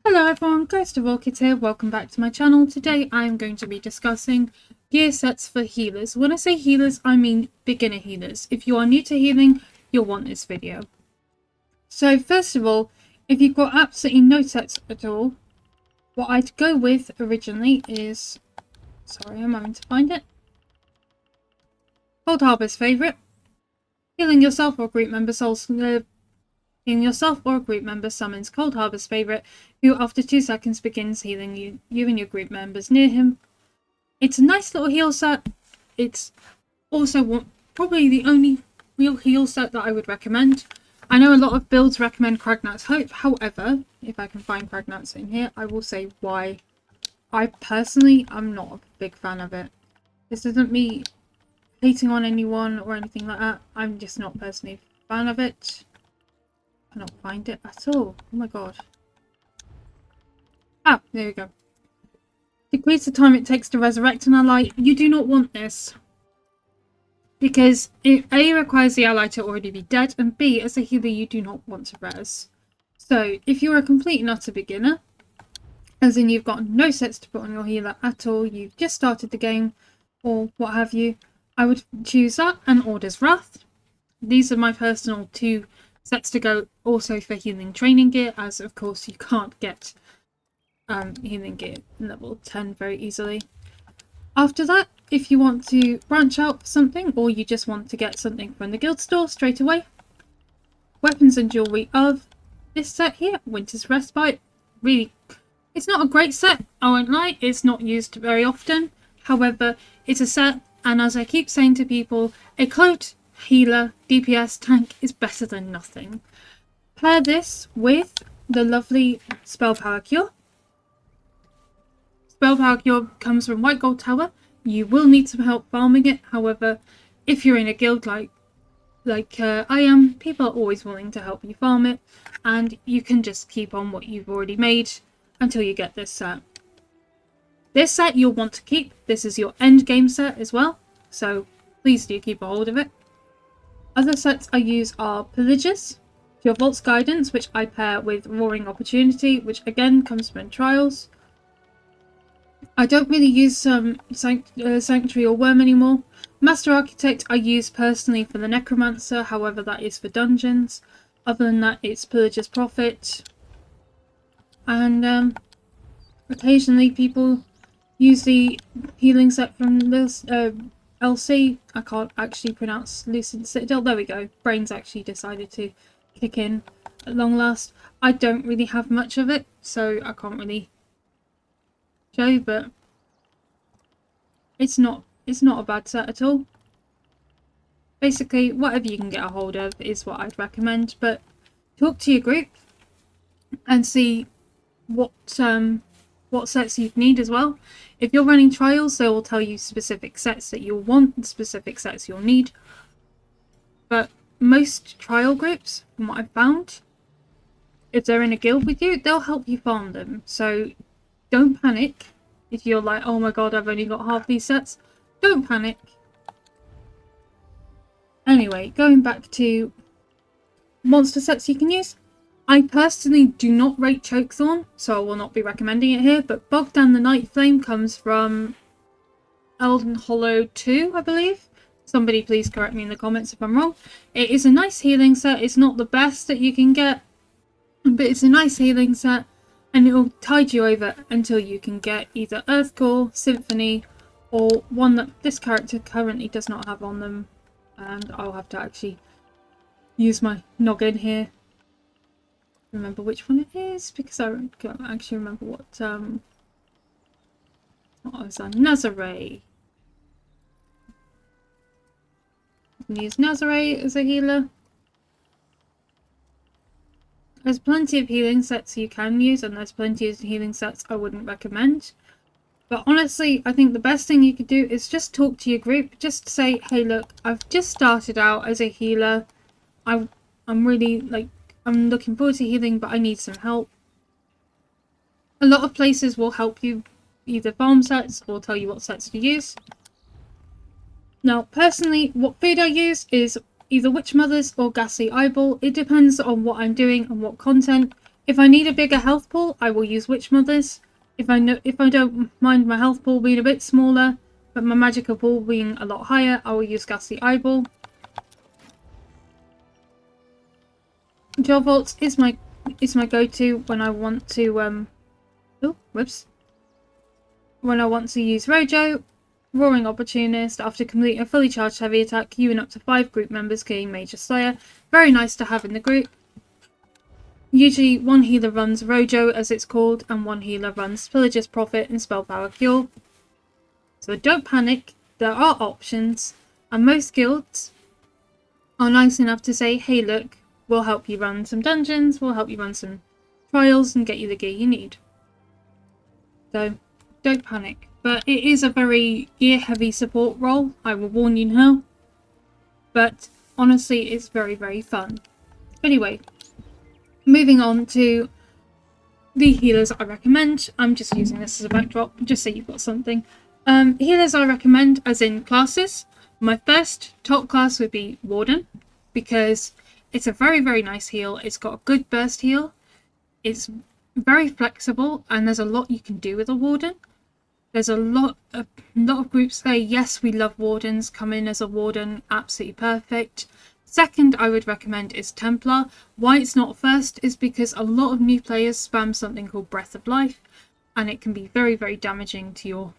Hello everyone, GhostOfOrchids here, welcome back to my channel. Today I am going to be discussing gear sets for healers. When I say healers, I mean beginner healers. If you are new to healing, you'll want this video. So first of all, if you've got absolutely no sets at all, what I'd go with originally is... Sorry, I'm having to find it. Cold Harbour's favourite. Healing yourself or group member Healing yourself or a group member summons Cold Harbour's favourite, who after 2 seconds begins healing you and your group members near him. It's a nice little heal set. It's also probably the only real heal set that I would recommend. I know a lot of builds recommend Kragnat's Hope, however, if I can find Kragnat's in here, I will say why I personally am not a big fan of it. This isn't me hating on anyone or anything like that, I'm just not personally a fan of it. I cannot find it at all. Oh my god. Ah, there we go. Decrease the time it takes to resurrect an ally. You do not want this. Because it A, requires the ally to already be dead, and B, as a healer you do not want to res. So, if you're a complete and utter beginner, as in you've got no sets to put on your healer at all, you've just started the game, or what have you, I would choose that and Order's Wrath. These are my personal two sets to go, also for healing training gear, as of course you can't get healing gear level 10 very easily. After that, if you want to branch out for something, or you just want to get something from the guild store straight away, weapons and jewelry of this set here, Winter's Respite. Really, it's not a great set, I won't lie, it's not used very often, however it's a set, and as I keep saying to people, a cloaked healer DPS tank is better than nothing. Pair this with the lovely Spell Power Cure. Spell Power Cure comes from White Gold Tower. You will need some help farming it, however, if you're in a guild like I am, people are always willing to help you farm it, and you can just keep on what you've already made until you get this set. This set you'll want to keep. This is your end game set as well, so please do keep a hold of it. Other sets I use are Pillages, your Vault's Guidance, which I pair with Roaring Opportunity, which again comes from Trials. I don't really use Sanctuary or Worm anymore. Master Architect I use personally for the Necromancer, however that is for dungeons. Other than that, it's Pillager's Prophet. And occasionally people use the healing set from this LC. I can't actually pronounce Lucid Citadel. There we go. Brain's actually decided to kick in at long last. I don't really have much of it, so I can't really show, but it's not a bad set at all. Basically, whatever you can get a hold of is what I'd recommend, but talk to your group and see what sets you need as well. If you're running trials, they will tell you specific sets that you'll want and specific sets you'll need. But most trial groups, from what I've found, if they're in a guild with you, they'll help you farm them. So don't panic if you're like, oh my god, I've only got half these sets. Don't panic. Anyway, going back to monster sets you can use. I personally do not rate Chokethorn, so I will not be recommending it here, but Bogdan the Night Flame comes from Elden Hollow 2, I believe. Somebody please correct me in the comments if I'm wrong. It is a nice healing set. It's not the best that you can get, but it's a nice healing set, and it will tide you over until you can get either Earthcore, Symphony, or one that this character currently does not have on them, and I'll have to actually use my noggin here. Remember which one it is, because I don't actually remember what was on Nazare. You can use Nazare as a healer. There's plenty of healing sets you can use, and there's plenty of healing sets I wouldn't recommend. But honestly, I think the best thing you could do is just talk to your group. Just say, hey look, I've just started out as a healer. I'm really I'm looking forward to healing, but I need some help. A lot of places will help you either farm sets or tell you what sets to use. Now, personally, what food I use is either Witch Mothers or Ghastly Eyeball. It depends on what I'm doing and what content. If I need a bigger health pool, I will use Witch Mothers. If I don't mind my health pool being a bit smaller, but my magical pool being a lot higher, I will use Ghastly Eyeball. Gel Vaults is my go-to when I want to when I want to use Rojo. Roaring Opportunist. After completing a fully charged heavy attack, you and up to 5 group members gain Major Slayer. Very nice to have in the group. Usually one healer runs Rojo, as it's called, and one healer runs Pillager's Prophet and Spell Power Cure. So don't panic, there are options, and most guilds are nice enough to say, hey look, we'll help you run some dungeons, we'll help you run some trials and get you the gear you need. So don't panic. But it is a very gear heavy support role, I will warn you now. But honestly, it's very, very fun. Anyway, moving on to the healers I recommend. I'm just using this as a backdrop, just so you've got something. Healers I recommend, as in classes. My first top class would be Warden, because it's a very, very nice heal. It's got a good burst heal. It's very flexible, and there's a lot you can do with a Warden. There's a lot of groups say, yes, we love Wardens, come in as a Warden, absolutely perfect. Second, I would recommend is Templar. Why it's not first is because a lot of new players spam something called Breath of Life, and it can be very, very damaging to your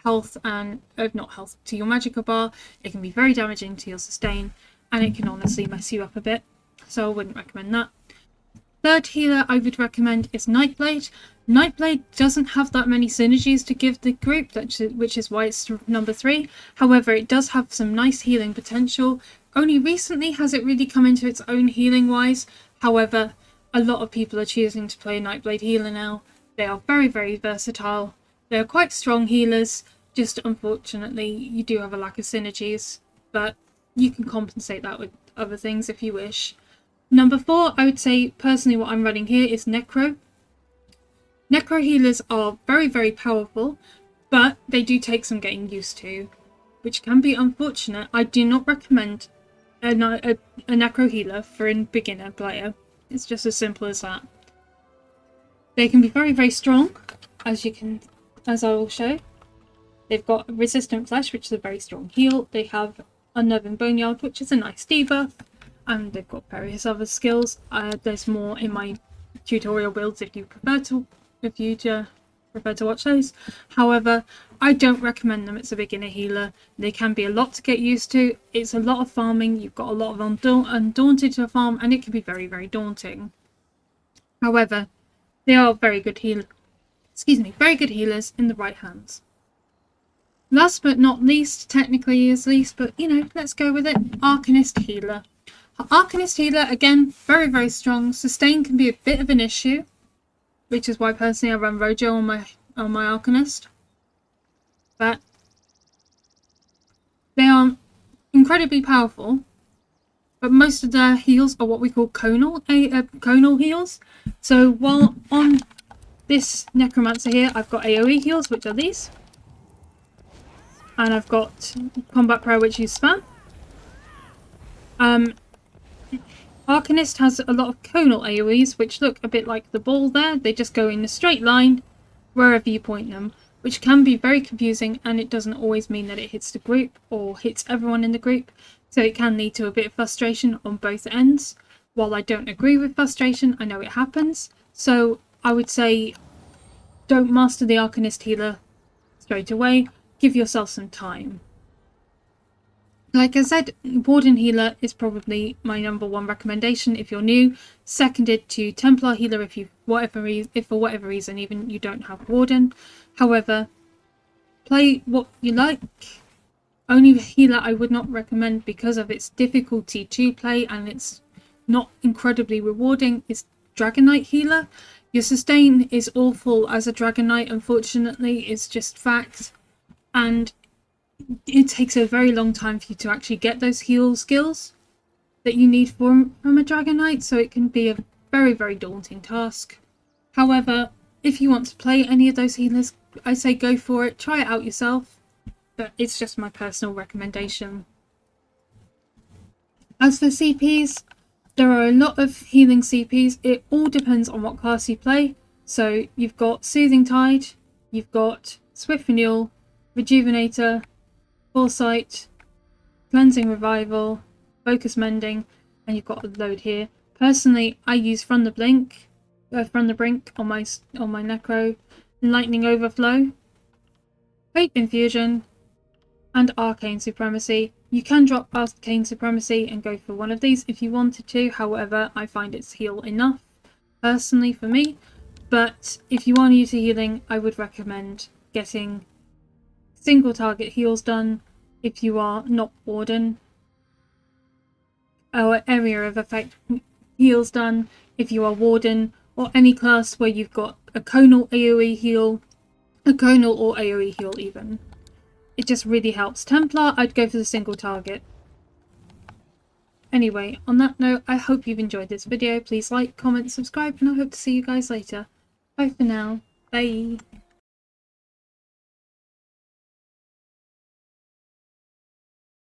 health and, not health, to your Magicka bar. It can be very damaging to your sustain, and it can honestly mess you up a bit, so I wouldn't recommend that. Third healer I would recommend is Nightblade. Nightblade doesn't have that many synergies to give the group, which is why it's number 3. However, it does have some nice healing potential. Only recently has it really come into its own healing wise. However, a lot of people are choosing to play Nightblade healer now. They are very, very versatile. They are quite strong healers. Just unfortunately, you do have a lack of synergies, but you can compensate that with other things if you wish. Number 4, I would say personally what I'm running here is Necro. Necro healers are very, very powerful, but they do take some getting used to, which can be unfortunate. I do not recommend a Necro healer for a beginner player. It's just as simple as that. They can be very, very strong, as I will show. They've got Resistant Flesh, which is a very strong heal. They have Unnerving Boneyard, which is a nice debuff. And they've got various other skills. There's more in my tutorial builds if you prefer to watch those. However, I don't recommend them as a beginner healer. They can be a lot to get used to. It's a lot of farming. You've got a lot of Undaunted to farm, and it can be very, very daunting. However, they are very good healers in the right hands. Last but not least, technically is least, but let's go with it. Arcanist healer. Arcanist healer, again, very, very strong. Sustain can be a bit of an issue, which is why personally I run Rojo on my Arcanist. But they are incredibly powerful, but most of their heals are what we call conal heals. So while on this Necromancer here, I've got AoE heals, which are these. And I've got Combat Prayer, which is spam. Arcanist has a lot of conal AoEs, which look a bit like the ball there. They just go in a straight line wherever you point them, which can be very confusing, and it doesn't always mean that it hits the group or hits everyone in the group. So it can lead to a bit of frustration on both ends. While I don't agree with frustration, I know it happens. So I would say don't master the Arcanist healer straight away. Give yourself some time. Like I said, Warden healer is probably my number 1 recommendation if you're new. Seconded to Templar healer if for whatever reason even you don't have Warden. However, play what you like. Only healer I would not recommend because of its difficulty to play and it's not incredibly rewarding is Dragon Knight healer. Your sustain is awful as a Dragon Knight, unfortunately. It's just fact. And it takes a very long time for you to actually get those heal skills that you need from a Dragon Knight, so it can be a very, very daunting task. However, if you want to play any of those healers, I say go for it, try it out yourself, but it's just my personal recommendation. As for CPs, There are a lot of healing CPs. It all depends on what class you play. So you've got Soothing Tide, you've got Swift Renewal, Rejuvenator, Foresight, Cleansing Revival, Focus Mending, and you've got a load here. Personally, I use From the Brink on my Necro, Lightning Overflow, Faith Infusion, and Arcane Supremacy. You can drop Arcane Supremacy and go for one of these if you wanted to. However, I find it's heal enough, personally, for me. But if you are new to healing, I would recommend getting single target heals done if you are not Warden, or area of effect heals done if you are Warden, or any class where you've got a conal AoE heal, a conal or AoE heal even. It just really helps. Templar, I'd go for the single target. Anyway, on that note, I hope you've enjoyed this video. Please like, comment, subscribe, and I hope to see you guys later. Bye for now. Bye.